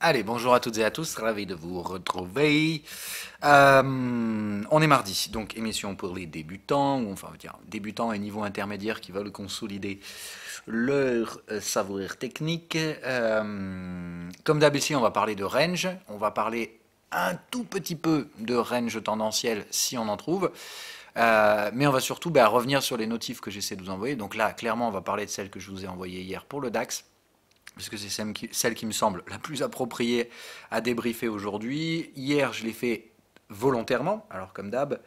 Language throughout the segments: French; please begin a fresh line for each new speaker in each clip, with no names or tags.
Allez, bonjour à toutes et à tous, ravi de vous retrouver. On est mardi, donc émission pour les débutants, ou enfin on va dire débutants et niveau intermédiaire qui veulent consolider leur savoir technique. Comme d'habitude, on va parler de range, on va parler un tout petit peu de range tendanciel si on en trouve. Mais on va surtout revenir sur les notifs que j'essaie de vous envoyer. Donc là, clairement, on va parler de celle que je vous ai envoyée hier pour le DAX parce que c'est celle qui me semble la plus appropriée à débriefer aujourd'hui. Hier, je l'ai fait volontairement, alors comme d'hab,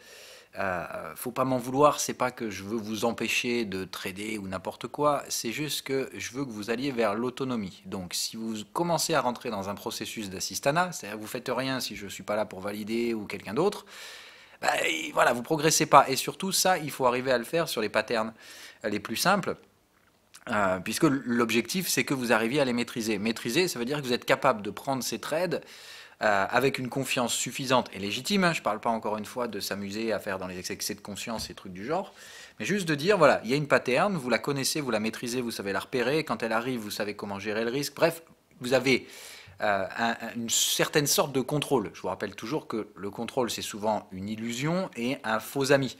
faut pas m'en vouloir, c'est pas que je veux vous empêcher de trader ou n'importe quoi, c'est juste que je veux que vous alliez vers l'autonomie. Donc si vous commencez à rentrer dans un processus d'assistanat, c'est-à-dire que vous faites rien si je suis pas là pour valider ou quelqu'un d'autre, voilà, vous progressez pas. Et surtout ça, il faut arriver à le faire sur les patterns les plus simples. Puisque l'objectif, c'est que vous arriviez à les maîtriser. Maîtriser, ça veut dire que vous êtes capable de prendre ces trades avec une confiance suffisante et légitime. Hein. Je ne parle pas encore une fois de s'amuser à faire dans les excès de conscience et trucs du genre, mais juste de dire, voilà, il y a une pattern, vous la connaissez, vous la maîtrisez, vous savez la repérer, quand elle arrive, vous savez comment gérer le risque. Bref, vous avez une certaine sorte de contrôle. Je vous rappelle toujours que le contrôle, c'est souvent une illusion et un faux ami.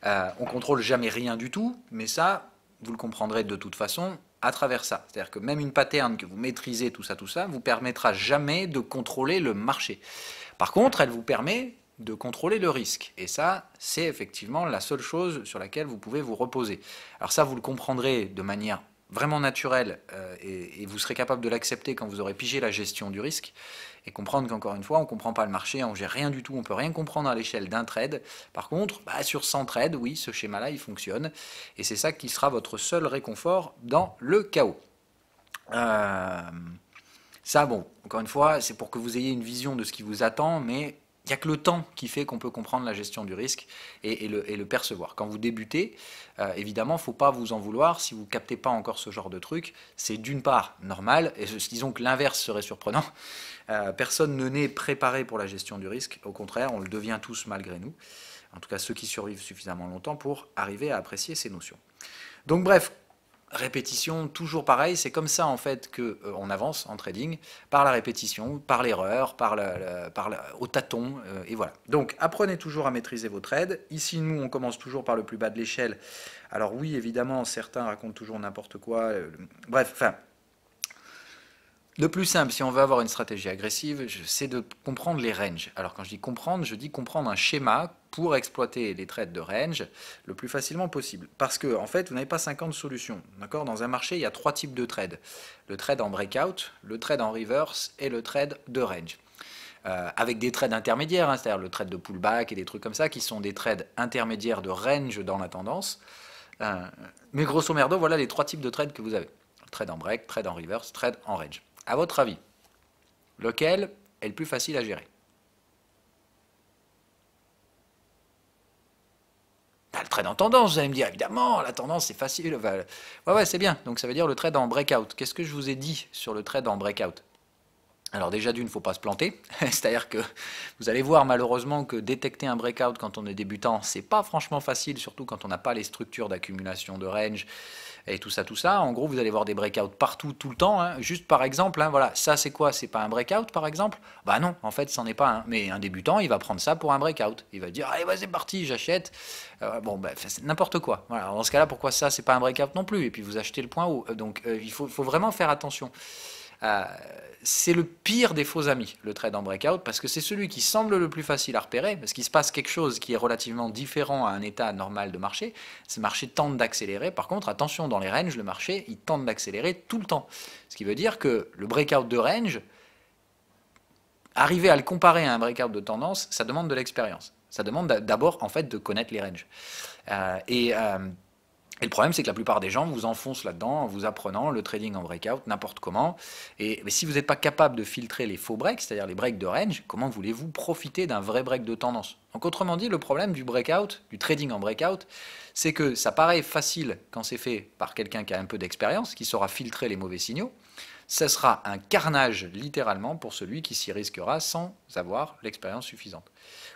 On contrôle jamais rien du tout, mais ça, vous le comprendrez de toute façon à travers ça. C'est-à-dire que même une pattern que vous maîtrisez, tout ça, vous permettra jamais de contrôler le marché. Par contre, elle vous permet de contrôler le risque. Et ça, c'est effectivement la seule chose sur laquelle vous pouvez vous reposer. Alors ça, vous le comprendrez de manière vraiment naturelle et vous serez capable de l'accepter quand vous aurez pigé la gestion du risque et comprendre qu'encore une fois, on ne comprend pas le marché, on ne gère rien du tout, on ne peut rien comprendre à l'échelle d'un trade. Par contre, sur 100 trades, oui, ce schéma-là, il fonctionne. Et c'est ça qui sera votre seul réconfort dans le chaos. Ça, bon, encore une fois, c'est pour que vous ayez une vision de ce qui vous attend, mais il n'y a que le temps qui fait qu'on peut comprendre la gestion du risque et le percevoir. Quand vous débutez, évidemment, il ne faut pas vous en vouloir si vous ne captez pas encore ce genre de truc. C'est d'une part normal, et disons que l'inverse serait surprenant. Personne ne naît préparé pour la gestion du risque. Au contraire, on le devient tous malgré nous. En tout cas, ceux qui survivent suffisamment longtemps pour arriver à apprécier ces notions. Donc bref, répétition, toujours pareil, c'est comme ça en fait qu'on avance en trading, par la répétition, par l'erreur, au tâton, et voilà. Donc apprenez toujours à maîtriser vos trades. Ici, nous, on commence toujours par le plus bas de l'échelle. Alors oui, évidemment, certains racontent toujours n'importe quoi. Bref, enfin, le plus simple, si on veut avoir une stratégie agressive, c'est de comprendre les ranges. Alors quand je dis comprendre un schéma pour exploiter les trades de range le plus facilement possible. Parce que, en fait, vous n'avez pas 50 solutions. D'accord ? Dans un marché, il y a 3 types de trades. Le trade en breakout, le trade en reverse et le trade de range. Avec des trades intermédiaires, hein, c'est-à-dire le trade de pullback et des trucs comme ça, qui sont des trades intermédiaires de range dans la tendance. Mais grosso merdo, voilà les 3 types de trades que vous avez. Trade en break, trade en reverse, trade en range. À votre avis, lequel est le plus facile à gérer? Le trade en tendance, vous allez me dire, évidemment, la tendance c'est facile. Ouais, c'est bien. Donc ça veut dire le trade en breakout. Qu'est-ce que je vous ai dit sur le trade en breakout? Alors déjà d'une, il ne faut pas se planter, c'est-à-dire que vous allez voir malheureusement que détecter un breakout quand on est débutant, c'est pas franchement facile, surtout quand on n'a pas les structures d'accumulation de range et tout ça, tout ça. En gros, vous allez voir des breakouts partout, tout le temps. Hein. Juste par exemple, hein, voilà, ça c'est quoi? C'est pas un breakout par exemple? Bah non, en fait, c'en est pas un. Mais un débutant, il va prendre ça pour un breakout. Il va dire, allez, vas-y, c'est parti, j'achète. C'est n'importe quoi. Voilà. Dans ce cas-là, pourquoi ça, c'est pas un breakout non plus? Et puis vous achetez le point haut. Donc il faut vraiment faire attention. Euh, c'est le pire des faux amis, le trade en breakout, parce que c'est celui qui semble le plus facile à repérer, parce qu'il se passe quelque chose qui est relativement différent à un état normal de marché. Ce marché tente d'accélérer. Par contre, attention, dans les ranges, le marché, il tente d'accélérer tout le temps. Ce qui veut dire que le breakout de range, arriver à le comparer à un breakout de tendance, ça demande de l'expérience. Ça demande d'abord, en fait, de connaître les ranges. Et le problème, c'est que la plupart des gens vous enfoncent là-dedans en vous apprenant le trading en breakout n'importe comment. Mais si vous n'êtes pas capable de filtrer les faux breaks, c'est-à-dire les breaks de range, comment voulez-vous profiter d'un vrai break de tendance? Donc autrement dit, le problème du breakout, du trading en breakout, c'est que ça paraît facile quand c'est fait par quelqu'un qui a un peu d'expérience, qui saura filtrer les mauvais signaux. Ça sera un carnage littéralement pour celui qui s'y risquera sans avoir l'expérience suffisante.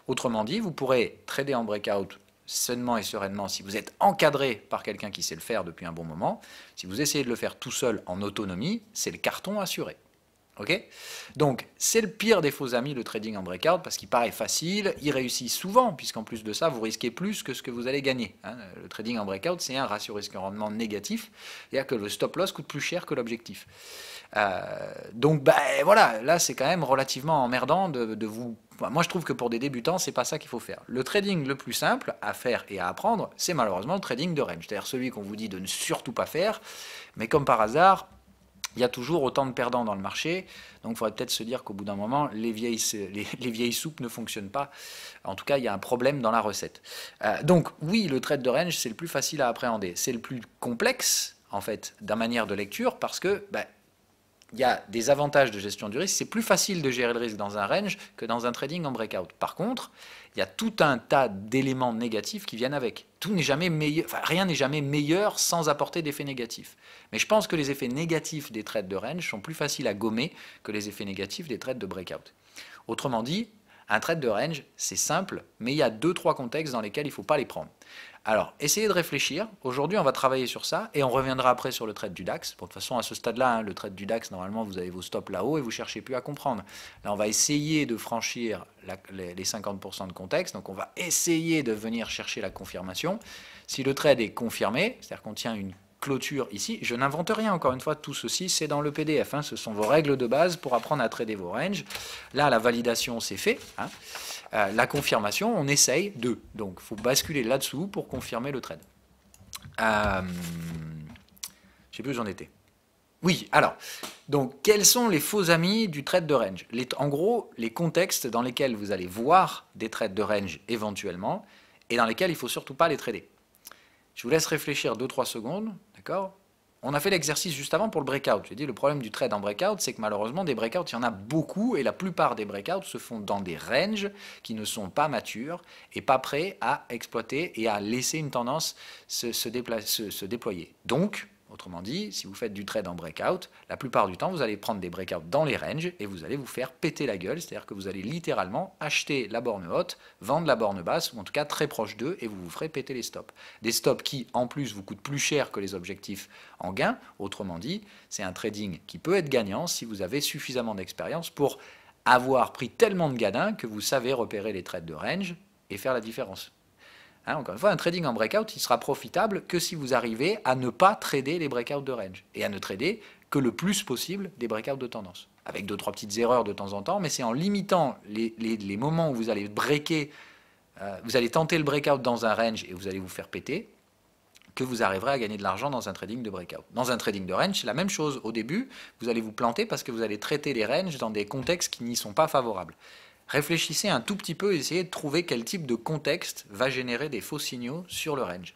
Autrement dit, vous pourrez trader en breakout sainement et sereinement si vous êtes encadré par quelqu'un qui sait le faire depuis un bon moment. Si vous essayez de le faire tout seul en autonomie, c'est le carton assuré. Ok? Donc, c'est le pire des faux amis, le trading en breakout, parce qu'il paraît facile, il réussit souvent, puisqu'en plus de ça, vous risquez plus que ce que vous allez gagner. Hein. Le trading en breakout, c'est un ratio risque-rendement négatif, c'est-à-dire que le stop-loss coûte plus cher que l'objectif. Donc, ben, voilà, là, c'est quand même relativement emmerdant de vous... Moi, je trouve que pour des débutants, c'est pas ça qu'il faut faire. Le trading le plus simple à faire et à apprendre, c'est malheureusement le trading de range, c'est-à-dire celui qu'on vous dit de ne surtout pas faire, mais comme par hasard, il y a toujours autant de perdants dans le marché, donc il faudrait peut-être se dire qu'au bout d'un moment, les vieilles soupes ne fonctionnent pas. En tout cas, il y a un problème dans la recette. Donc oui, le trade de range, c'est le plus facile à appréhender. C'est le plus complexe, en fait, d'un manière de lecture, parce que il y a des avantages de gestion du risque. C'est plus facile de gérer le risque dans un range que dans un trading en breakout. Par contre, il y a tout un tas d'éléments négatifs qui viennent avec. Tout n'est jamais meilleur, enfin, rien n'est jamais meilleur sans apporter d'effets négatifs. Mais je pense que les effets négatifs des trades de range sont plus faciles à gommer que les effets négatifs des trades de breakout. Autrement dit, un trade de range, c'est simple, mais il y a 2-3 contextes dans lesquels il ne faut pas les prendre. Alors, essayez de réfléchir. Aujourd'hui, on va travailler sur ça et on reviendra après sur le trade du DAX. Bon, de toute façon, à ce stade-là, hein, le trade du DAX, normalement, vous avez vos stops là-haut et vous ne cherchez plus à comprendre. Là, on va essayer de franchir les 50% de contexte. Donc, on va essayer de venir chercher la confirmation. Si le trade est confirmé, c'est-à-dire qu'on tient une clôture ici, je n'invente rien, encore une fois, tout ceci, c'est dans le PDF. Hein, ce sont vos règles de base pour apprendre à trader vos ranges. Là, la validation, c'est fait. Hein. La confirmation, on essaye de. Donc, il faut basculer là-dessous pour confirmer le trade. Je ne sais plus où j'en étais. Oui, alors, donc, quels sont les faux amis du trade de range? En gros, les contextes dans lesquels vous allez voir des trades de range éventuellement, et dans lesquels il ne faut surtout pas les trader. Je vous laisse réfléchir 2-3 secondes, d'accord? On a fait l'exercice juste avant pour le breakout. J'ai dit le problème du trade en breakout, c'est que malheureusement des breakouts, il y en a beaucoup et la plupart des breakouts se font dans des ranges qui ne sont pas matures et pas prêts à exploiter et à laisser une tendance se déployer. Donc, autrement dit, si vous faites du trade en breakout, la plupart du temps, vous allez prendre des breakouts dans les ranges et vous allez vous faire péter la gueule, c'est-à-dire que vous allez littéralement acheter la borne haute, vendre la borne basse, ou en tout cas très proche d'eux, et vous vous ferez péter les stops. Des stops qui, en plus, vous coûtent plus cher que les objectifs en gain. Autrement dit, c'est un trading qui peut être gagnant si vous avez suffisamment d'expérience pour avoir pris tellement de gadins que vous savez repérer les trades de range et faire la différence. Hein, encore une fois, un trading en breakout, il sera profitable que si vous arrivez à ne pas trader les breakouts de range et à ne trader que le plus possible des breakouts de tendance. Avec 2-3 petites erreurs de temps en temps, mais c'est en limitant les moments où vous allez breaker, vous allez tenter le breakout dans un range et vous allez vous faire péter, que vous arriverez à gagner de l'argent dans un trading de breakout. Dans un trading de range, c'est la même chose. Au début, vous allez vous planter parce que vous allez traiter les ranges dans des contextes qui n'y sont pas favorables. Réfléchissez un tout petit peu et essayez de trouver quel type de contexte va générer des faux signaux sur le range.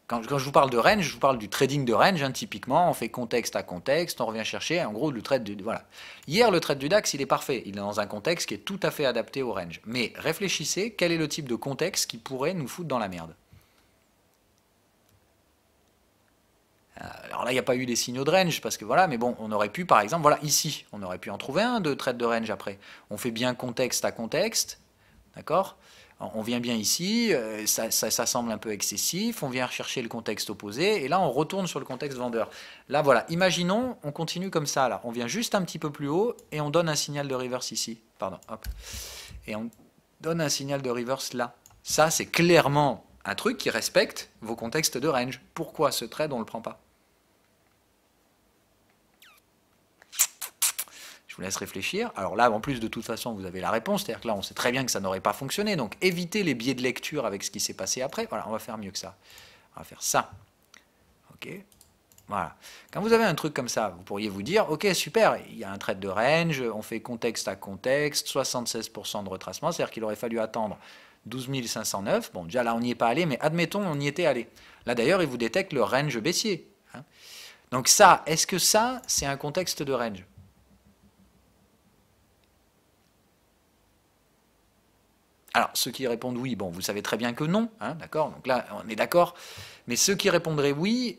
Quand je vous parle de range, je vous parle du trading de range. Hein, typiquement, on fait contexte à contexte, on revient chercher, en gros, le trade du... Voilà. Hier, le trade du DAX, il est parfait. Il est dans un contexte qui est tout à fait adapté au range. Mais réfléchissez, quel est le type de contexte qui pourrait nous foutre dans la merde? Alors là, il n'y a pas eu des signaux de range, parce que voilà, mais bon, on aurait pu, par exemple, voilà, ici, on aurait pu en trouver un de trade de range après. On fait bien contexte à contexte, d'accord? On vient bien ici, ça semble un peu excessif, on vient rechercher le contexte opposé, et là, on retourne sur le contexte vendeur. Là, voilà, imaginons, on continue comme ça, là. On vient juste un petit peu plus haut, et on donne un signal de reverse ici. Pardon, hop. Et on donne un signal de reverse là. Ça, c'est clairement un truc qui respecte vos contextes de range. Pourquoi ce trade, on ne le prend pas? Je vous laisse réfléchir. Alors là, en plus, de toute façon, vous avez la réponse. C'est-à-dire que là, on sait très bien que ça n'aurait pas fonctionné. Donc, évitez les biais de lecture avec ce qui s'est passé après. Voilà, on va faire mieux que ça. On va faire ça. OK. Voilà. Quand vous avez un truc comme ça, vous pourriez vous dire, OK, super, il y a un trade de range, on fait contexte à contexte, 76% de retracement. C'est-à-dire qu'il aurait fallu attendre 12 509. Bon, déjà là, on n'y est pas allé, mais admettons, on y était allé. Là, d'ailleurs, il vous détecte le range baissier. Hein. Donc ça, est-ce que ça, c'est un contexte de range? Alors, ceux qui répondent oui, bon, vous savez très bien que non, hein, d'accord? Donc là, on est d'accord. Mais ceux qui répondraient oui,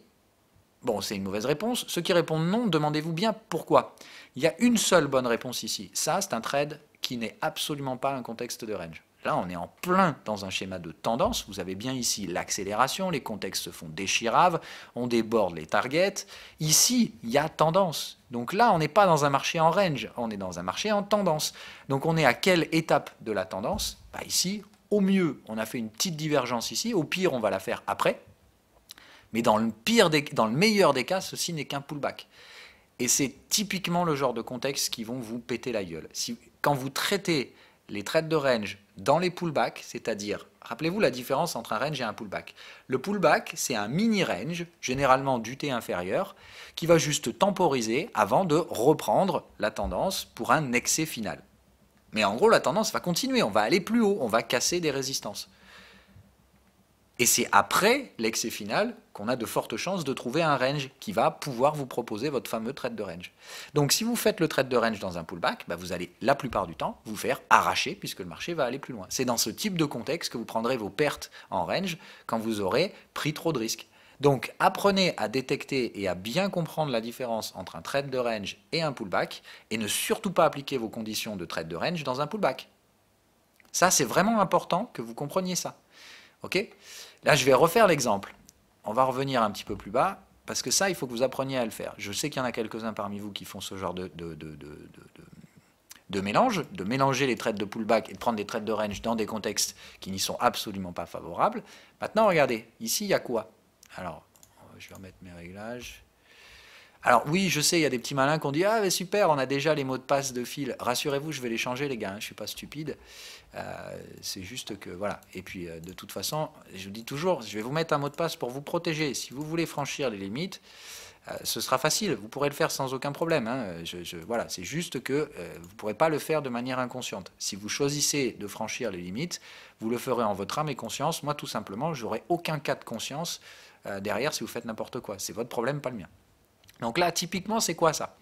bon, c'est une mauvaise réponse. Ceux qui répondent non, demandez-vous bien pourquoi. Il y a une seule bonne réponse ici. Ça, c'est un trade qui n'est absolument pas un contexte de range. Là, on est en plein dans un schéma de tendance. Vous avez bien ici l'accélération, les contextes se font déchiraves, on déborde les targets. Ici, il y a tendance. Donc là, on n'est pas dans un marché en range, on est dans un marché en tendance. Donc on est à quelle étape de la tendance? Bah ici, au mieux, on a fait une petite divergence ici. Au pire, on va la faire après. Mais dans le meilleur des cas, ceci n'est qu'un pullback. Et c'est typiquement le genre de contexte qui vont vous péter la gueule. Quand vous traitez les trades de range dans les pullbacks, c'est-à-dire, rappelez-vous la différence entre un range et un pullback. Le pullback, c'est un mini-range, généralement du T inférieur, qui va juste temporiser avant de reprendre la tendance pour un excès final. Mais en gros, la tendance va continuer, on va aller plus haut, on va casser des résistances. Et c'est après l'excès final qu'on a de fortes chances de trouver un range qui va pouvoir vous proposer votre fameux trade de range. Donc si vous faites le trade de range dans un pullback, bah vous allez la plupart du temps vous faire arracher puisque le marché va aller plus loin. C'est dans ce type de contexte que vous prendrez vos pertes en range quand vous aurez pris trop de risques. Donc apprenez à détecter et à bien comprendre la différence entre un trade de range et un pullback et ne surtout pas appliquer vos conditions de trade de range dans un pullback. Ça, c'est vraiment important que vous compreniez ça. Ok ? Là, je vais refaire l'exemple. On va revenir un petit peu plus bas, parce que ça, il faut que vous appreniez à le faire. Je sais qu'il y en a quelques-uns parmi vous qui font ce genre de mélange, de mélanger les trades de pullback et de prendre des trades de range dans des contextes qui n'y sont absolument pas favorables. Maintenant, regardez, ici, il y a quoi? Alors, je vais remettre mes réglages. Alors oui, je sais, il y a des petits malins qui ont dit « Ah, mais super, on a déjà les mots de passe de fil. » Rassurez-vous, je vais les changer, les gars, hein, je ne suis pas stupide. C'est juste que, voilà. Et puis, de toute façon, je vous dis toujours, je vais vous mettre un mot de passe pour vous protéger. Si vous voulez franchir les limites, ce sera facile. Vous pourrez le faire sans aucun problème. Hein. Voilà, c'est juste que vous ne pourrez pas le faire de manière inconsciente. Si vous choisissez de franchir les limites, vous le ferez en votre âme et conscience. Moi, tout simplement, je n'aurai aucun cas de conscience derrière si vous faites n'importe quoi. C'est votre problème, pas le mien. Donc là, typiquement, c'est quoi ça?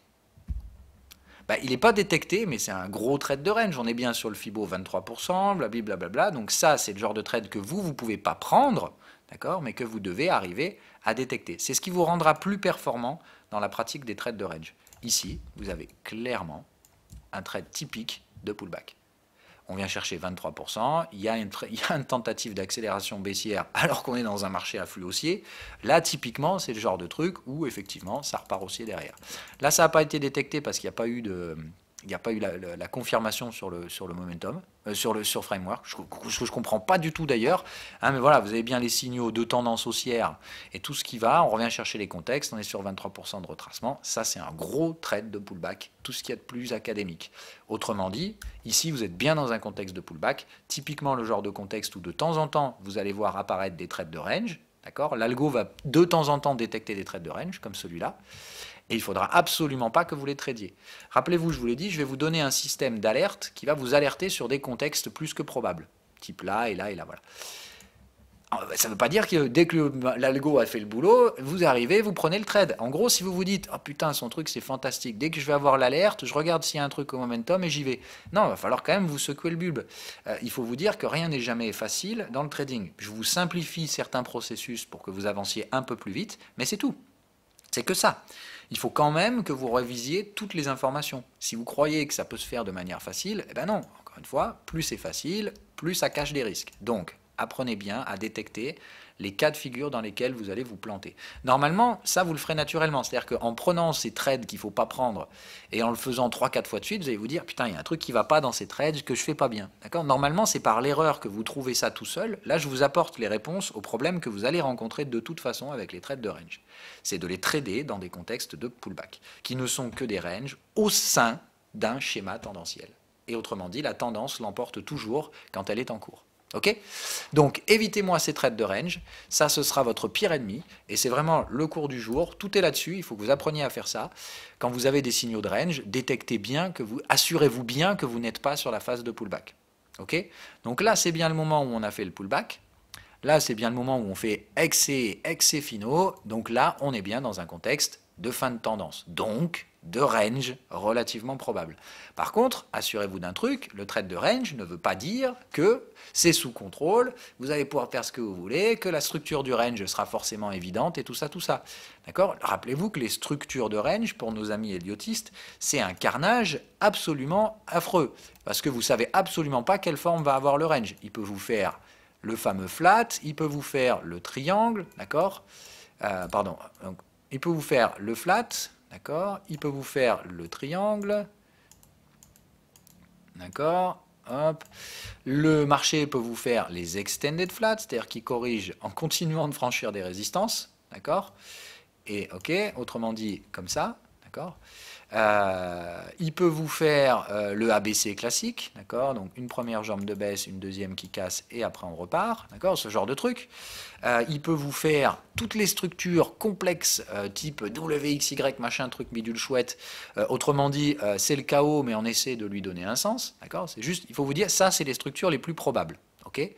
Bah, il n'est pas détecté, mais c'est un gros trade de range. On est bien sur le Fibo 23%, blablabla. Donc ça, c'est le genre de trade que vous ne pouvez pas prendre, d'accord, mais que vous devez arriver à détecter. C'est ce qui vous rendra plus performant dans la pratique des trades de range. Ici, vous avez clairement un trade typique de pullback. On vient chercher 23%, il y a une tentative d'accélération baissière alors qu'on est dans un marché à flux haussier. Là, typiquement, c'est le genre de truc où, effectivement, ça repart haussier derrière. Là, ça n'a pas été détecté parce qu'il n'y a pas eu la confirmation sur le momentum, sur framework. Je ne comprends pas du tout d'ailleurs. Hein, mais voilà, vous avez bien les signaux de tendance haussière et tout ce qui va. On revient chercher les contextes, on est sur 23% de retracement. Ça, c'est un gros trade de pullback, tout ce qu'il y a de plus académique. Autrement dit, ici, vous êtes bien dans un contexte de pullback, typiquement le genre de contexte où de temps en temps, vous allez voir apparaître des trades de range. L'algo va de temps en temps détecter des trades de range, comme celui-là. Et il ne faudra absolument pas que vous les tradiez. Rappelez-vous, je vous l'ai dit, je vais vous donner un système d'alerte qui va vous alerter sur des contextes plus que probables. Type là et là et là, voilà. Alors, ça ne veut pas dire que dès que l'algo a fait le boulot, vous arrivez, vous prenez le trade. En gros, si vous vous dites « Oh putain, son truc c'est fantastique, dès que je vais avoir l'alerte, je regarde s'il y a un truc au momentum et j'y vais. » Non, il va falloir quand même vous secouer le bulbe. Il faut vous dire que rien n'est jamais facile dans le trading. Je vous simplifie certains processus pour que vous avanciez un peu plus vite, mais c'est tout. C'est que ça. Il faut quand même que vous révisiez toutes les informations. Si vous croyez que ça peut se faire de manière facile, eh ben non. Encore une fois, plus c'est facile, plus ça cache des risques. Donc, apprenez bien à détecter les cas de figure dans lesquels vous allez vous planter. Normalement, ça, vous le ferez naturellement. C'est-à-dire qu'en prenant ces trades qu'il ne faut pas prendre et en le faisant 3-4 fois de suite, vous allez vous dire « Putain, il y a un truc qui ne va pas dans ces trades que je ne fais pas bien. » Normalement, c'est par l'erreur que vous trouvez ça tout seul. Là, je vous apporte les réponses aux problèmes que vous allez rencontrer de toute façon avec les trades de range. C'est de les trader dans des contextes de pullback, qui ne sont que des ranges au sein d'un schéma tendanciel. Et autrement dit, la tendance l'emporte toujours quand elle est en cours. Ok? Donc évitez-moi ces trades de range, ça ce sera votre pire ennemi, et c'est vraiment le cours du jour, tout est là-dessus, il faut que vous appreniez à faire ça. Quand vous avez des signaux de range, détectez bien assurez-vous bien que vous n'êtes pas sur la phase de pullback. Ok? Donc là c'est bien le moment où on a fait le pullback, là c'est bien le moment où on fait excès finaux, donc là on est bien dans un contexte de fin de tendance, donc de range relativement probable. Par contre, assurez-vous d'un truc, le trade de range ne veut pas dire que c'est sous contrôle, vous allez pouvoir faire ce que vous voulez, que la structure du range sera forcément évidente et tout ça, tout ça. D'accord? Rappelez-vous que les structures de range, pour nos amis idiotistes, c'est un carnage absolument affreux, parce que vous savez absolument pas quelle forme va avoir le range. Il peut vous faire le fameux flat, il peut vous faire le triangle, d'accord? Pardon, donc, il peut vous faire le flat, d'accord? Il peut vous faire le triangle, d'accord? Hop. Le marché peut vous faire les extended flats, c'est-à-dire qu'il corrige en continuant de franchir des résistances, d'accord? Et ok, autrement dit, comme ça, d'accord? Il peut vous faire le ABC classique, d'accord? Donc une première jambe de baisse, une deuxième qui casse et après on repart, d'accord? Ce genre de truc. Il peut vous faire toutes les structures complexes type WXY machin truc bidule chouette. Autrement dit, c'est le chaos, mais on essaie de lui donner un sens, d'accord? C'est juste, il faut vous dire, ça c'est les structures les plus probables, ok?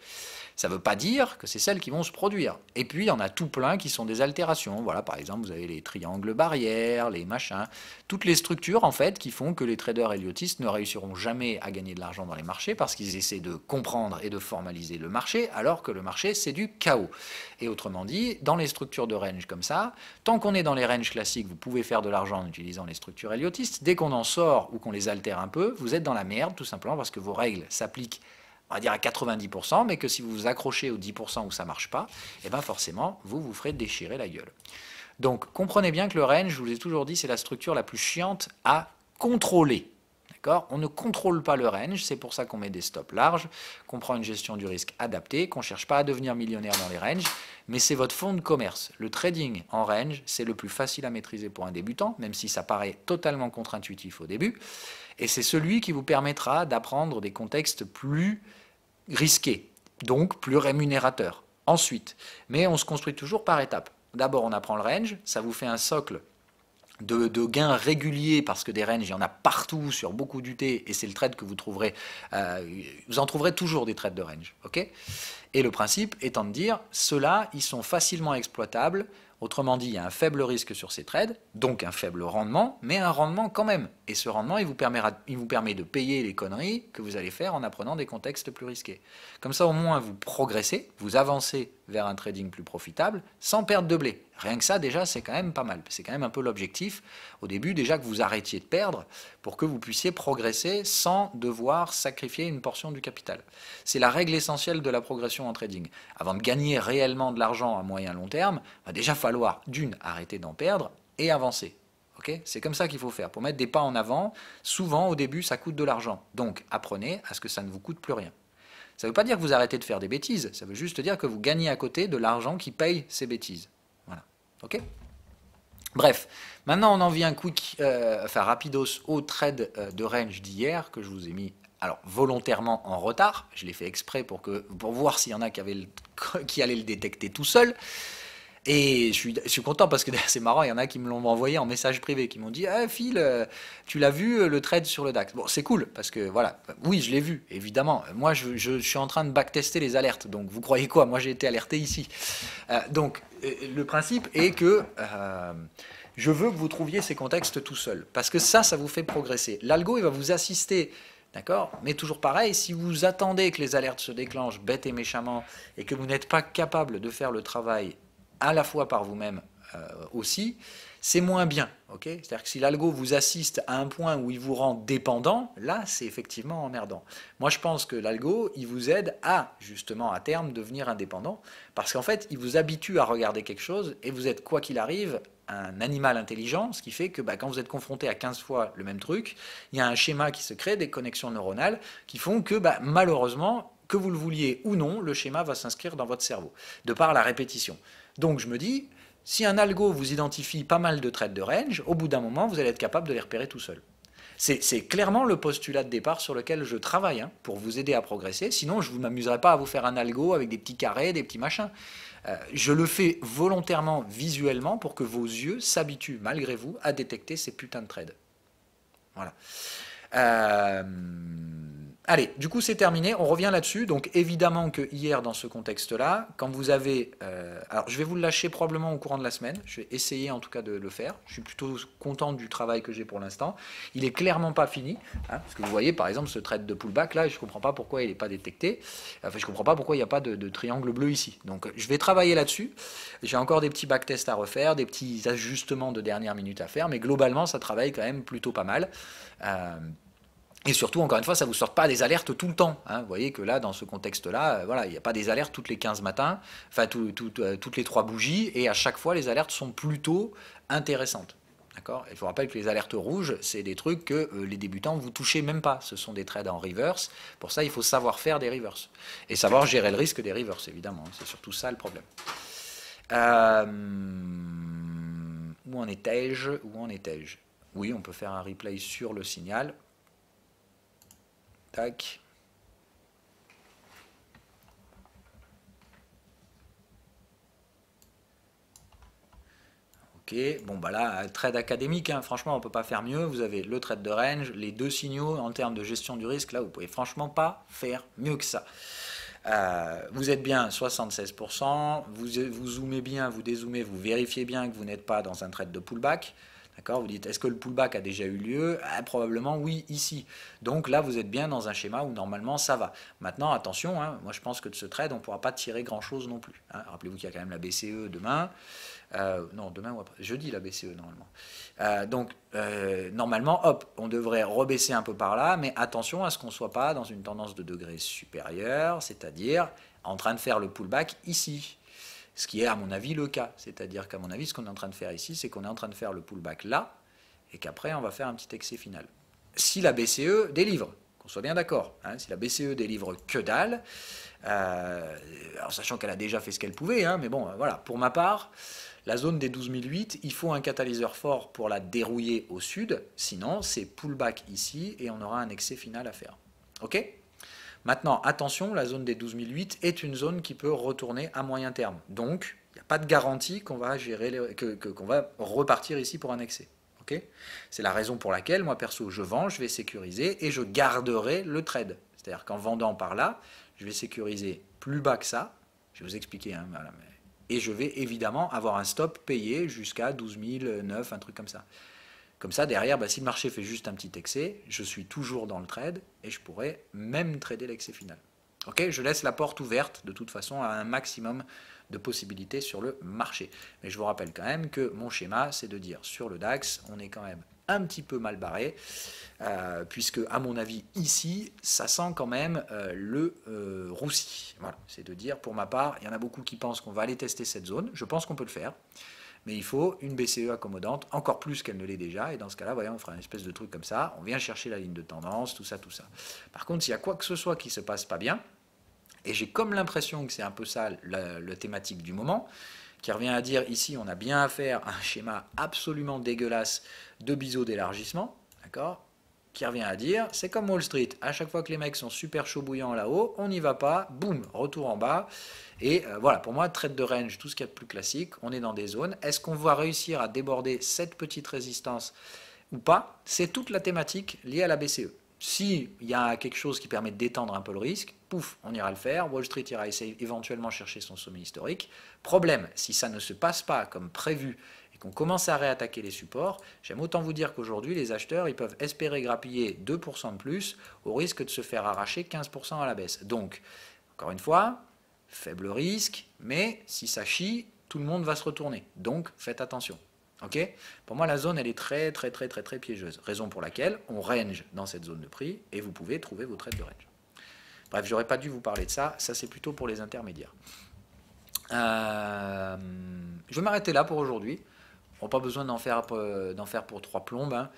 Ça ne veut pas dire que c'est celles qui vont se produire. Et puis, il y en a tout plein qui sont des altérations. Voilà, par exemple, vous avez les triangles barrières, les machins, toutes les structures, en fait, qui font que les traders héliotistes ne réussiront jamais à gagner de l'argent dans les marchés parce qu'ils essaient de comprendre et de formaliser le marché, alors que le marché, c'est du chaos. Et autrement dit, dans les structures de range comme ça, tant qu'on est dans les ranges classiques, vous pouvez faire de l'argent en utilisant les structures héliotistes. Dès qu'on en sort ou qu'on les altère un peu, vous êtes dans la merde, tout simplement parce que vos règles s'appliquent, on va dire à 90%, mais que si vous vous accrochez aux 10% où ça ne marche pas, et bien forcément, vous vous ferez déchirer la gueule. Donc, comprenez bien que le range, je vous ai toujours dit, c'est la structure la plus chiante à contrôler. D'accord? On ne contrôle pas le range, c'est pour ça qu'on met des stops larges, qu'on prend une gestion du risque adaptée, qu'on ne cherche pas à devenir millionnaire dans les ranges, mais c'est votre fonds de commerce. Le trading en range, c'est le plus facile à maîtriser pour un débutant, même si ça paraît totalement contre-intuitif au début, et c'est celui qui vous permettra d'apprendre des contextes plus risqués, donc plus rémunérateurs. Ensuite, mais on se construit toujours par étapes. D'abord, on apprend le range, ça vous fait un socle de gains réguliers, parce que des ranges, il y en a partout, sur beaucoup d'UT, et c'est le trade que vous trouverez, vous en trouverez toujours des trades de range, ok? Et le principe étant de dire, ceux-là, ils sont facilement exploitables. Autrement dit, il y a un faible risque sur ces trades, donc un faible rendement, mais un rendement quand même. Et ce rendement, il vous permet de payer les conneries que vous allez faire en apprenant des contextes plus risqués. Comme ça, au moins, vous progressez, vous avancez vers un trading plus profitable, sans perdre de blé. Rien que ça, déjà, c'est quand même pas mal. C'est quand même un peu l'objectif, au début, déjà que vous arrêtiez de perdre, pour que vous puissiez progresser sans devoir sacrifier une portion du capital. C'est la règle essentielle de la progression en trading. Avant de gagner réellement de l'argent à moyen long terme, il va déjà falloir, d'une, arrêter d'en perdre et avancer. Okay, c'est comme ça qu'il faut faire. Pour mettre des pas en avant, souvent, au début, ça coûte de l'argent. Donc, apprenez à ce que ça ne vous coûte plus rien. Ça ne veut pas dire que vous arrêtez de faire des bêtises, ça veut juste dire que vous gagnez à côté de l'argent qui paye ces bêtises. Voilà. Ok ? Bref, maintenant on en vient rapidos au trade de range d'hier que je vous ai mis volontairement en retard. Je l'ai fait exprès pour voir s'il y en a qui allaient le détecter tout seul. Et je suis content parce que c'est marrant, il y en a qui me l'ont envoyé en message privé, qui m'ont dit « Phil, tu l'as vu le trade sur le DAX ?» Bon, c'est cool, parce que voilà, oui, je l'ai vu, évidemment. Moi, je suis en train de backtester les alertes, donc vous croyez quoi? Moi, j'ai été alerté ici. Donc, le principe est que je veux que vous trouviez ces contextes tout seul, parce que ça vous fait progresser. L'algo, il va vous assister. D'accord? Mais toujours pareil, si vous attendez que les alertes se déclenchent bête et méchamment, et que vous n'êtes pas capable de faire le travail à la fois par vous-même aussi, c'est moins bien. Okay, c'est-à-dire que si l'algo vous assiste à un point où il vous rend dépendant, là, c'est effectivement emmerdant. Moi, je pense que l'algo, il vous aide à, justement, à terme, devenir indépendant, parce qu'en fait, il vous habitue à regarder quelque chose, et vous êtes, quoi qu'il arrive, un animal intelligent, ce qui fait que quand vous êtes confronté à 15 fois le même truc, il y a un schéma qui se crée, des connexions neuronales, qui font que, malheureusement, que vous le vouliez ou non, le schéma va s'inscrire dans votre cerveau, de par la répétition. Donc je me dis, si un algo vous identifie pas mal de trades de range, au bout d'un moment, vous allez être capable de les repérer tout seul. C'est clairement le postulat de départ sur lequel je travaille, pour vous aider à progresser. Sinon, je ne m'amuserai pas à vous faire un algo avec des petits carrés, des petits machins. Je le fais volontairement, visuellement, pour que vos yeux s'habituent, malgré vous, à détecter ces putains de trades. Voilà. Allez, du coup c'est terminé, on revient là-dessus. Donc évidemment que hier dans ce contexte-là, quand vous avez... alors je vais vous le lâcher probablement au courant de la semaine, je vais essayer en tout cas de le faire. Je suis plutôt content du travail que j'ai pour l'instant. Il est clairement pas fini, hein, parce que vous voyez par exemple ce trade de pullback là, je ne comprends pas pourquoi il n'est pas détecté. Enfin je ne comprends pas pourquoi il n'y a pas de triangle bleu ici. Donc je vais travailler là-dessus. J'ai encore des petits backtests à refaire, des petits ajustements de dernière minute à faire, mais globalement ça travaille quand même plutôt pas mal. Et surtout, encore une fois, ça ne vous sort pas des alertes tout le temps. Hein. Vous voyez que là, dans ce contexte-là, voilà, il n'y a pas des alertes toutes les 15 matins, enfin toutes les 3 bougies, et à chaque fois, les alertes sont plutôt intéressantes. D'accord. Il faut rappeler que les alertes rouges, c'est des trucs que les débutants, vous touchez même pas. Ce sont des trades en reverse. Pour ça, il faut savoir faire des reverse. Et savoir gérer le risque des reverse, évidemment. C'est surtout ça le problème. Où en étais-je? Où en étais-je? Oui, on peut faire un replay sur le signal. Tac. Ok, bon bah là, trade académique, hein, franchement on peut pas faire mieux, vous avez le trade de range, les deux signaux en termes de gestion du risque, là vous pouvez franchement pas faire mieux que ça. Vous êtes bien 76%, vous zoomez bien, vous dézoomez, vous vérifiez bien que vous n'êtes pas dans un trade de pullback. D'accord. Vous dites, est-ce que le pullback a déjà eu lieu? Probablement oui, ici. Donc là, vous êtes bien dans un schéma où normalement ça va. Maintenant, attention, hein, moi je pense que de ce trade, on ne pourra pas tirer grand-chose non plus. Hein. Rappelez-vous qu'il y a quand même la BCE demain. Non, demain ou après. Jeudi, la BCE, normalement. Donc, normalement, hop, on devrait rebaisser un peu par là, mais attention à ce qu'on ne soit pas dans une tendance de degré supérieur, c'est-à-dire en train de faire le pullback ici. Ce qui est à mon avis le cas. C'est-à-dire qu'à mon avis, ce qu'on est en train de faire ici, c'est qu'on est en train de faire le pullback là, et qu'après, on va faire un petit excès final. Si la BCE délivre, qu'on soit bien d'accord, hein, si la BCE délivre que dalle, alors sachant qu'elle a déjà fait ce qu'elle pouvait, hein, mais bon, voilà, pour ma part, la zone des 12008, il faut un catalyseur fort pour la dérouiller au sud, sinon c'est pullback ici, et on aura un excès final à faire. Ok ? Maintenant, attention, la zone des 12008 est une zone qui peut retourner à moyen terme. Donc, il n'y a pas de garantie qu'on va, qu'on va repartir ici pour un excès. Okay. C'est la raison pour laquelle, moi perso, je vends, je vais sécuriser et je garderai le trade. C'est-à-dire qu'en vendant par là, je vais sécuriser plus bas que ça. Je vais vous expliquer. Hein, voilà, et je vais évidemment avoir un stop payé jusqu'à 12 009, un truc comme ça. Comme ça, derrière, bah, si le marché fait juste un petit excès, je suis toujours dans le trade et je pourrais même trader l'excès final. Ok, je laisse la porte ouverte de toute façon à un maximum de possibilités sur le marché. Mais je vous rappelle quand même que mon schéma, c'est de dire sur le DAX, on est quand même un petit peu mal barré, puisque à mon avis ici, ça sent quand même le roussi. Voilà, c'est de dire, pour ma part, il y en a beaucoup qui pensent qu'on va aller tester cette zone. Je pense qu'on peut le faire. Mais il faut une BCE accommodante, encore plus qu'elle ne l'est déjà, et dans ce cas-là, voyons, on fera une espèce de truc comme ça, on vient chercher la ligne de tendance, tout ça, tout ça. Par contre, s'il y a quoi que ce soit qui ne se passe pas bien, et j'ai comme l'impression que c'est un peu ça la thématique du moment, qui revient à dire ici, on a bien à faire un schéma absolument dégueulasse de biseau d'élargissement, d'accord, qui revient à dire, c'est comme Wall Street, à chaque fois que les mecs sont super chaud bouillants là-haut, on n'y va pas, boum, retour en bas. Et voilà, pour moi, trade de range, tout ce qu'il y a de plus classique, on est dans des zones. Est-ce qu'on va réussir à déborder cette petite résistance ou pas? C'est toute la thématique liée à la BCE. S'il y a quelque chose qui permet de détendre un peu le risque, pouf, on ira le faire. Wall Street ira essayer éventuellement chercher son sommet historique. Problème, si ça ne se passe pas comme prévu et qu'on commence à réattaquer les supports, j'aime autant vous dire qu'aujourd'hui, les acheteurs, ils peuvent espérer grappiller 2% de plus au risque de se faire arracher 15% à la baisse. Donc, encore une fois, faible risque, mais si ça chie, tout le monde va se retourner. Donc, faites attention. Okay. Pour moi, la zone, elle est très piégeuse. Raison pour laquelle on range dans cette zone de prix et vous pouvez trouver vos trades de range. Bref, j'aurais pas dû vous parler de ça. Ça, c'est plutôt pour les intermédiaires. Je vais m'arrêter là pour aujourd'hui. On n'a pas besoin d'en faire pour 3 plombes. Hein.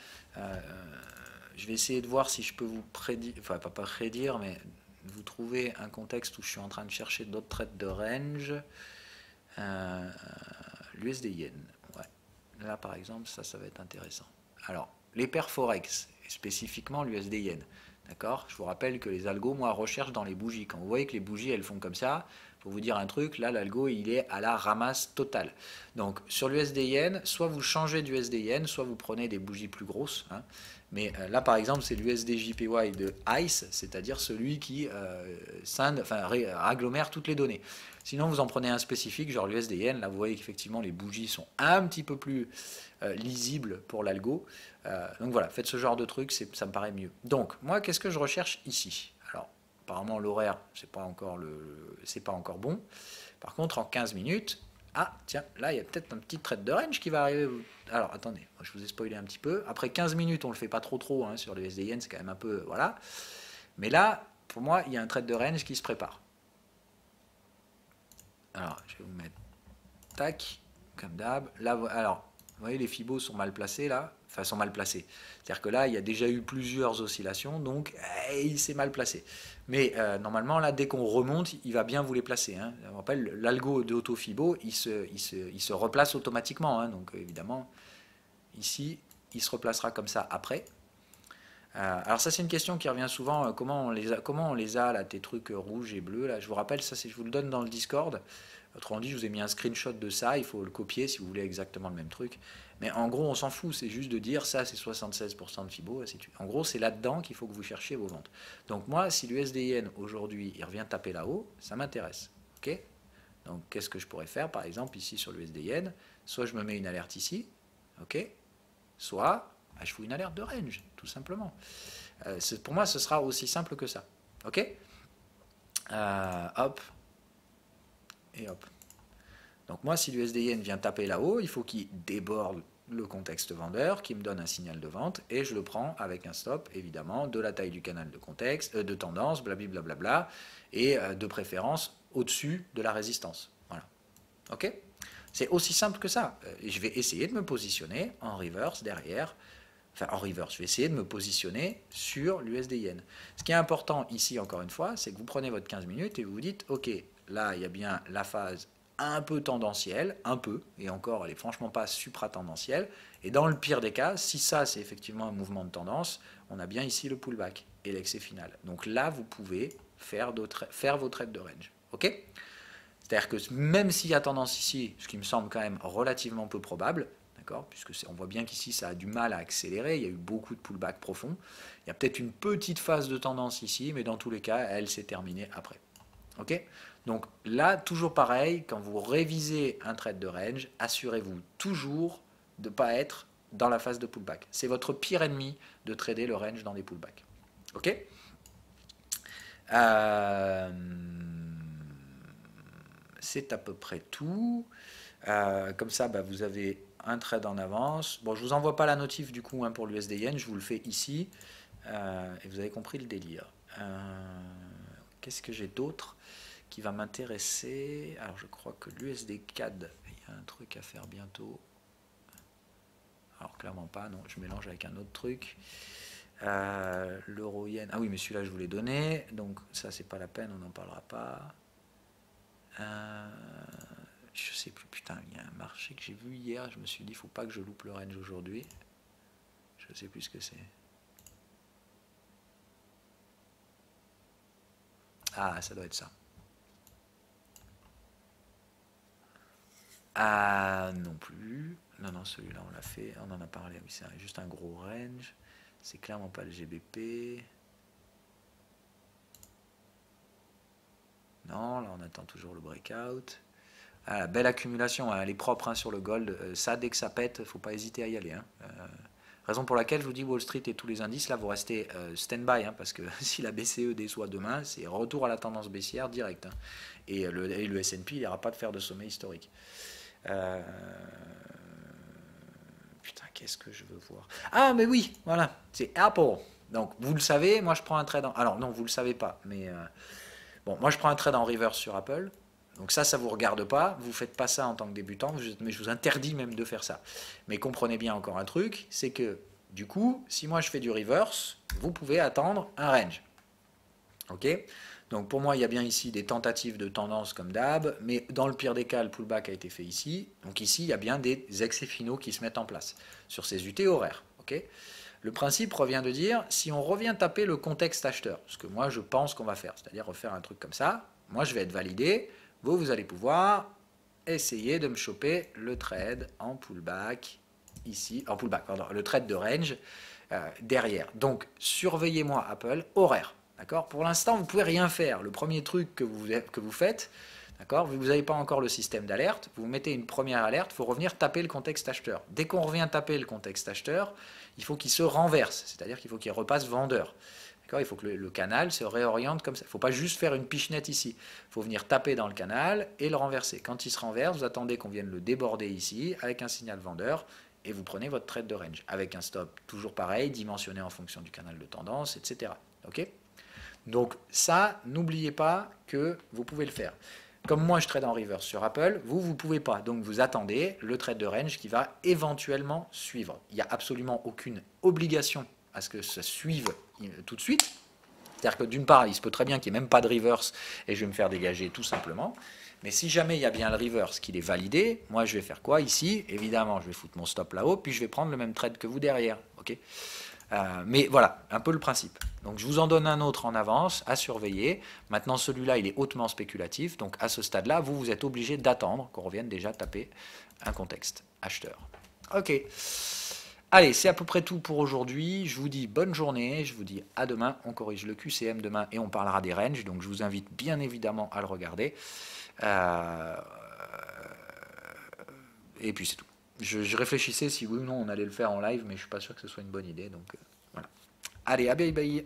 Je vais essayer de voir si je peux vous prédire, enfin pas prédire, mais vous trouver un contexte où je suis en train de chercher d'autres trades de range. L'USD Yen. Là, par exemple, ça va être intéressant. Alors, les paires Forex, spécifiquement l'USD Yen. D'accord. Je vous rappelle que les algos, moi, recherchent dans les bougies. Quand vous voyez que les bougies, elles font comme ça, Pour vous dire un truc, là, l'algo, il est à la ramasse totale. Donc, sur l'USD-Yen, soit vous changez d'USD-Yen, soit vous prenez des bougies plus grosses. Hein. Mais là, par exemple, c'est l'USD-JPY de ICE, c'est-à-dire celui qui agglomère toutes les données. Sinon, vous en prenez un spécifique, genre l'USD-Yen. Là, vous voyez qu'effectivement, les bougies sont un petit peu plus lisibles pour l'algo. Donc voilà, faites ce genre de truc, ça me paraît mieux. Donc, moi, qu'est-ce que je recherche ici? Alors, apparemment, l'horaire, c'est pas encore bon. Par contre, en 15 minutes, ah, tiens, là, il y a peut-être un petit trade de range qui va arriver. Alors, attendez, je vous ai spoilé un petit peu. Après 15 minutes, on le fait pas trop hein, sur le USD-Yen, c'est quand même un peu, voilà. Mais là, pour moi, il y a un trade de range qui se prépare. Alors, je vais vous mettre, tac, comme d'hab. Là, alors, vous voyez, les Fibos sont mal placés, là. Enfin, sont mal placés. C'est-à-dire que là, il y a déjà eu plusieurs oscillations, donc il s'est mal placé. Mais normalement, là, dès qu'on remonte, il va bien vous les placer. Hein. Je rappelle, l'algo de Auto-Fibo, il se replace automatiquement. Hein. Donc, évidemment, ici, il se replacera comme ça après. Alors ça, c'est une question qui revient souvent. Comment on les a, là, tes trucs rouges et bleus là. Je vous rappelle, ça, je vous le donne dans le Discord. Autrement dit, je vous ai mis un screenshot de ça. Il faut le copier si vous voulez exactement le même truc. Mais en gros, on s'en fout. C'est juste de dire ça, c'est 76% de Fibo. En gros, c'est là-dedans qu'il faut que vous cherchiez vos ventes. Donc moi, si l'USD-Yen aujourd'hui, il revient taper là-haut, ça m'intéresse. Ok. Donc qu'est-ce que je pourrais faire, par exemple, ici sur l'USD-Yen? Soit je me mets une alerte ici, ok. Soit je fous une alerte de range, tout simplement. Pour moi, ce sera aussi simple que ça. Ok. Hop. Et hop. Donc moi, si l'USD-Yen vient taper là-haut, il faut qu'il déborde le contexte vendeur, qui me donne un signal de vente, et je le prends avec un stop, évidemment, de la taille du canal de contexte, de tendance, blablabla, et de préférence au-dessus de la résistance. Voilà. Ok. C'est aussi simple que ça. Je vais essayer de me positionner en reverse derrière. Enfin, en reverse, je vais essayer de me positionner sur l'USD-Yen. Ce qui est important ici, encore une fois, c'est que vous prenez votre 15 minutes et vous vous dites, ok, là, il y a bien la phase un peu tendancielle, un peu, et encore, elle n'est franchement pas supra-tendancielle. Et dans le pire des cas, si ça, c'est effectivement un mouvement de tendance, on a bien ici le pullback et l'excès final. Donc là, vous pouvez faire vos trades de range. Ok. C'est-à-dire que même s'il y a tendance ici, ce qui me semble quand même relativement peu probable, puisque on voit bien qu'ici ça a du mal à accélérer, il y a eu beaucoup de pullback profond, il y a peut-être une petite phase de tendance ici, mais dans tous les cas, elle s'est terminée après. Ok. Donc là, toujours pareil, quand vous révisez un trade de range, assurez-vous toujours de ne pas être dans la phase de pullback. C'est votre pire ennemi de trader le range dans des pullbacks. Ok. C'est à peu près tout. Comme ça, vous avez un trade en avance. Bon, je ne vous envoie pas la notif du coup pour l'USD-Yen, je vous le fais ici. Et vous avez compris le délire. Qu'est-ce que j'ai d'autre qui va m'intéresser? Alors, je crois que l'USD-CAD, il y a un truc à faire bientôt. Alors, clairement pas, non, je mélange avec un autre truc. L'euro-yen, ah oui, mais celui-là, je vous l'ai donné. Donc, ça, c'est pas la peine, on n'en parlera pas. Je sais plus, putain, il y a un marché que j'ai vu hier, je me suis dit, il faut pas que je loupe le range aujourd'hui. Je sais plus ce que c'est. Ah, ça doit être ça. Ah, non plus. Non, non, celui-là, on l'a fait, on en a parlé. Oui, c'est juste un gros range. C'est clairement pas le GBP. Non, là, on attend toujours le breakout. Ah, belle accumulation, hein, elle est propre hein, sur le gold. Ça, dès que ça pète, il ne faut pas hésiter à y aller. Hein. Raison pour laquelle je vous dis Wall Street et tous les indices, là, vous restez stand-by, hein, parce que si la BCE déçoit demain, c'est retour à la tendance baissière direct. Hein. Et le S&P, il n'y aura pas de faire de sommet historique. Putain, qu'est-ce que je veux voir? Ah, mais oui, voilà, c'est Apple. Donc, vous le savez, moi, je prends un trade en... Alors, non, vous ne le savez pas, mais... Bon, moi, je prends un trade en reverse sur Apple. Donc ça ne vous regarde pas, vous ne faites pas ça en tant que débutant, mais je vous interdis même de faire ça. Mais comprenez bien encore un truc, c'est que du coup, si moi je fais du reverse, vous pouvez attendre un range. Ok. Donc pour moi, il y a bien ici des tentatives de tendance comme d'hab, mais dans le pire des cas, le pullback a été fait ici. Donc ici, il y a bien des excès finaux qui se mettent en place sur ces UT horaires. Ok. Le principe revient de dire, si on revient taper le contexte acheteur, ce que moi je pense qu'on va faire, c'est-à-dire refaire un truc comme ça, moi je vais être validé. vous allez pouvoir essayer de me choper le trade en pullback ici, en pullback, pardon, le trade de range derrière. Donc, surveillez-moi Apple, horaire. D'accord? Pour l'instant, vous ne pouvez rien faire. Le premier truc que vous faites, d'accord, vous n'avez pas encore le système d'alerte, vous mettez une première alerte, il faut revenir taper le contexte acheteur. Dès qu'on revient taper le contexte acheteur, il faut qu'il se renverse, c'est-à-dire qu'il faut qu'il repasse vendeur. Il faut que le canal se réoriente comme ça. Il ne faut pas juste faire une pichenette ici. Il faut venir taper dans le canal et le renverser. Quand il se renverse, vous attendez qu'on vienne le déborder ici avec un signal vendeur et vous prenez votre trade de range avec un stop toujours pareil, dimensionné en fonction du canal de tendance, etc. Ok? Donc ça, n'oubliez pas que vous pouvez le faire. Comme moi je trade en reverse sur Apple, vous ne pouvez pas. Donc vous attendez le trade de range qui va éventuellement suivre. Il n'y a absolument aucune obligation à ce que ça suive tout de suite. C'est-à-dire que d'une part, il se peut très bien qu'il n'y ait même pas de reverse et je vais me faire dégager tout simplement. Mais si jamais il y a bien le reverse qu'il est validé, moi je vais faire quoi ici? Évidemment, je vais foutre mon stop là-haut, puis je vais prendre le même trade que vous derrière. Ok? Mais voilà, un peu le principe. Donc je vous en donne un autre en avance à surveiller. Maintenant celui-là il est hautement spéculatif, donc à ce stade-là vous êtes obligé d'attendre qu'on revienne déjà taper un contexte acheteur. Ok. Allez, c'est à peu près tout pour aujourd'hui. Je vous dis bonne journée, je vous dis à demain. On corrige le QCM demain et on parlera des ranges, donc je vous invite bien évidemment à le regarder. Et puis c'est tout. Je réfléchissais si oui ou non on allait le faire en live, mais je suis pas sûr que ce soit une bonne idée. Donc voilà. Allez, bye bye.